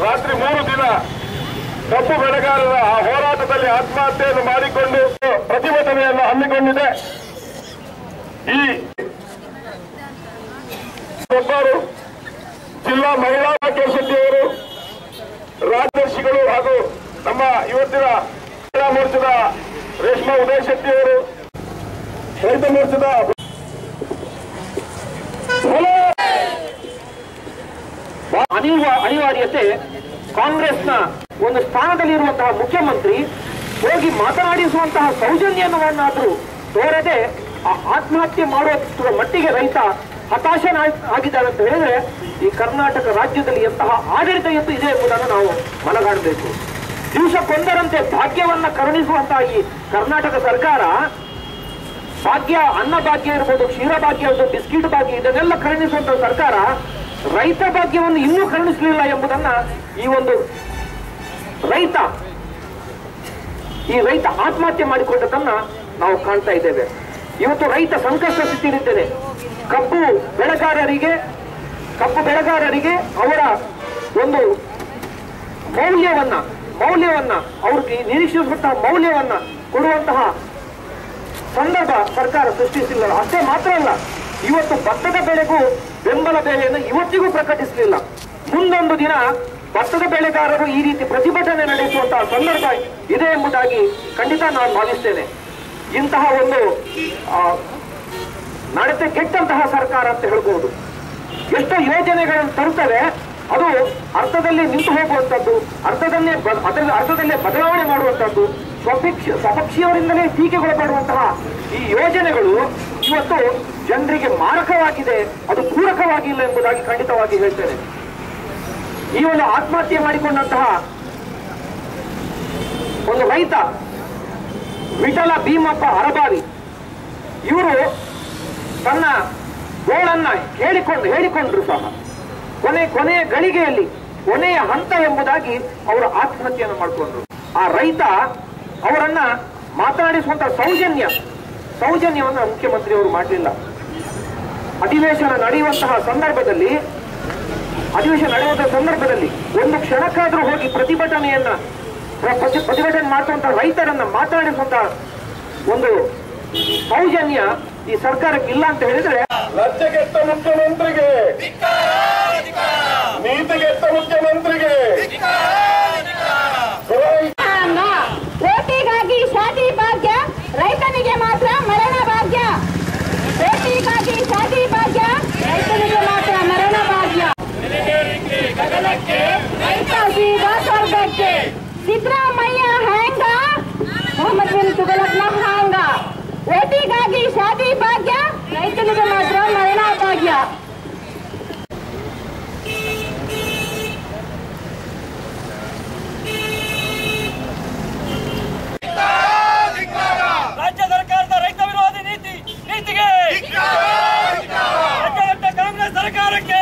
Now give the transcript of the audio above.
ರಾತ್ರಿ 3 ದಿನ ಕಬ್ಬು ಬೆಳೆಗಾರರ ಆ ಹೋರಾಟದಲ್ಲಿ ಆತ್ಮಹತ್ಯೆಯನ್ನು ಮಾಡಿಕೊಂಡು ಪ್ರತಿಭಟನೆಯನ್ನು ಹಮ್ಮಿಕೊಂಡಿದೆ. ಈ ಒಬ್ಬರು ಜಿಲ್ಲಾ ಮಹಿಳಾ ಭಾಗ್ಯ ಶೆಟ್ಟಿಯವರು, ರಾಜದರ್ಶಿಗಳು ಹಾಗೂ ನಮ್ಮ ಇವತ್ತಿನ ಮಹಿಳಾ ಮೋರ್ಚಾದ ರೇಷ್ಮಾ ಉದಯ ಶೆಟ್ಟಿಯವರು, ರೈತ ಮೋರ್ಚಾದ ಅನಿವಾರ್ಯತೆ ಕಾಂಗ್ರೆಸ್ನ ಒಂದು ಸ್ಥಾನದಲ್ಲಿರುವಂತಹ ಮುಖ್ಯಮಂತ್ರಿ ಹೋಗಿ ಮಾತನಾಡಿಸುವಂತಹ ಸೌಜನ್ಯವನ್ನಾದರೂ ತೋರದೆ ಆತ್ಮಹತ್ಯೆ ಮಾಡುವ ಮಟ್ಟಿಗೆ ರೈತ ಹತಾಶನಾಗಿದ್ದಾನೆ ಅಂತ ಹೇಳಿದ್ರೆ ಈ ಕರ್ನಾಟಕ ರಾಜ್ಯದಲ್ಲಿ ಎಂತಹ ಆಡಳಿತ ಇದೆ ಎಂಬುದನ್ನು ನಾವು ಮನಗಾಣಬೇಕು. ದಿವಸಕ್ಕೊಂದರಂತೆ ಭಾಗ್ಯವನ್ನ ಕರುಣಿಸುವಂತಹ ಈ ಕರ್ನಾಟಕ ಸರ್ಕಾರ ಭಾಗ್ಯ, ಅನ್ನ ಭಾಗ್ಯ ಇರ್ಬೋದು, ಕ್ಷೀರ ಭಾಗ್ಯ ಇರ್ಬೋದು, ಬಿಸ್ಕಿಟ್ ಭಾಗ್ಯ, ಇದನ್ನೆಲ್ಲ ಕರುಣಿಸುವಂತಹ ಸರ್ಕಾರ ರೈತ ಭಾಗ್ಯವನ್ನು ಇನ್ನೂ ಕರುಣಿಸಲಿಲ್ಲ ಎಂಬುದನ್ನ ಈ ಒಂದು ರೈತ ಆತ್ಮಹತ್ಯೆ ಮಾಡಿಕೊಂಡದನ್ನ ನಾವು ಕಾಣ್ತಾ ಇದ್ದೇವೆ. ಇವತ್ತು ರೈತ ಸಂಕಷ್ಟ ಸ್ಥಿತಿಯಲ್ಲಿದ್ದೇನೆ. ಕಬ್ಬು ಬೆಳೆಗಾರರಿಗೆ ಅವರ ಒಂದು ಮೌಲ್ಯವನ್ನ ಅವ್ರಿಗೆ ನಿರೀಕ್ಷಿಸುವಂತಹ ಮೌಲ್ಯವನ್ನ ಕೊಡುವಂತಹ ಸಂದರ್ಭ ಸರ್ಕಾರ ಸೃಷ್ಟಿಸಿಲ್ಲ. ಅಷ್ಟೇ ಮಾತ್ರ ಅಲ್ಲ, ಇವತ್ತು ಭತ್ತದ ಬೆಳೆಗೂ ಬೆಂಬಲ ಬೆಲೆಯನ್ನು ಇವತ್ತಿಗೂ ಪ್ರಕಟಿಸಲಿಲ್ಲ. ಮುಂದೊಂದು ದಿನ ಭತ್ತದ ಬೆಳೆಗಾರರು ಈ ರೀತಿ ಪ್ರತಿಭಟನೆ ನಡೆಸುವಂತಹ ಸಂದರ್ಭ ಇದೆ ಎಂಬುದಾಗಿ ಖಂಡಿತ ನಾನು ಭಾವಿಸ್ತೇನೆ. ಇಂತಹ ಒಂದು ನಡತೆ ಕೆಟ್ಟಂತಹ ಸರ್ಕಾರ ಅಂತ ಹೇಳ್ಬಹುದು. ಎಷ್ಟೋ ಯೋಜನೆಗಳನ್ನು ತರುತ್ತವೆ, ಅದು ಅರ್ಥದಲ್ಲಿ ನಿಂತು ಹೋಗುವಂಥದ್ದು, ಅರ್ಥದಲ್ಲೇ ಬದಲಾವಣೆ ಮಾಡುವಂಥದ್ದು, ಸ್ವಪಕ್ಷೀಯವರಿಂದಲೇ ಟೀಕೆಗೊಳಪಡುವಂತಹ ಈ ಯೋಜನೆಗಳು ಇವತ್ತು ಜನರಿಗೆ ಮಾರಕವಾಗಿದೆ, ಅದು ಪೂರಕವಾಗಿಲ್ಲ ಎಂಬುದಾಗಿ ಖಂಡಿತವಾಗಿ ಹೇಳ್ತೇನೆ. ಈ ಒಂದು ಆತ್ಮಹತ್ಯೆ ಮಾಡಿಕೊಂಡಂತಹ ಒಂದು ರೈತ ವಿಠಲ ಭೀಮಪ್ಪ ಅರಬಾವಿ, ಇವರು ತನ್ನ ಗೋಳನ್ನ ಹೇಳಿಕೊಂಡ್ರು ಸಹ ಕೊನೆಯ ಗಳಿಗೆಯಲ್ಲಿ ಕೊನೆಯ ಹಂತ ಎಂಬುದಾಗಿ ಅವರು ಆತ್ಮಹತ್ಯೆಯನ್ನು ಮಾಡಿಕೊಂಡ್ರು. ಆ ರೈತ ಅವರನ್ನ ಮಾತನಾಡಿಸುವಂತಹ ಸೌಜನ್ಯವನ್ನು ಮುಖ್ಯಮಂತ್ರಿಯವರು ಮಾಡಲಿಲ್ಲ. ಅಧಿವೇಶನ ನಡೆಯುವಂತಹ ಸಂದರ್ಭದಲ್ಲಿ ಒಂದು ಕ್ಷಣಕ್ಕಾದ್ರೂ ಹೋಗಿ ಪ್ರತಿಭಟನೆ ಮಾಡುವಂತಹ ರೈತರನ್ನ ಮಾತನಾಡಿಸುವಂತಹ ಒಂದು ಸೌಜನ್ಯ ಈ ಸರ್ಕಾರಕ್ಕೆ ಇಲ್ಲ ಅಂತ ಹೇಳಿದ್ರೆ, ಲಜ್ಜೆಗೆಟ್ಟ ಮುಖ್ಯಮಂತ್ರಿಗೆ, ನೀತಿಗೆಟ್ಟ ಮುಖ್ಯಮಂತ್ರಿಗೆ, ರೋಟಿಗಾಗಿ ಶಾದಿ ಭಾಗ್ಯ, ರೈತನಿಗೆ ಮಾತ್ರ ಮರಣ ಭಾಗ್ಯ. ರೋಟಿಗಾಗಿ ಶಾದಿ ಭಾಗ್ಯ, ರೈತನಿಗೆ ಮಾತ್ರ ಮರಣ ಭಾಗ್ಯ. ರೈತ ಸೀದಾ ಸ್ವರ್ಗಕ್ಕೆ. ಸಿದ್ದರಾಮಯ್ಯ ಹ್ಯಾಂಗ, ಮೊಹಮ್ಮದ್ ಬಿನ್ ತುಗಲಕ್ನ ಹಾಂಗ. ರೋಟಿಗಾಗಿ ಶಾದಿ ಭಾಗ್ಯ, ರೈತನಿಗೆ ಮಾತ್ರ ಮರಣ ಭಾಗ್ಯ. ರಾಜ್ಯ ಸರ್ಕಾರದ ರೈತ ವಿರೋಧಿ ನೀತಿಗೆ ರಾಜ್ಯ ಕಾಂಗ್ರೆಸ್ ಸರ್ಕಾರಕ್ಕೆ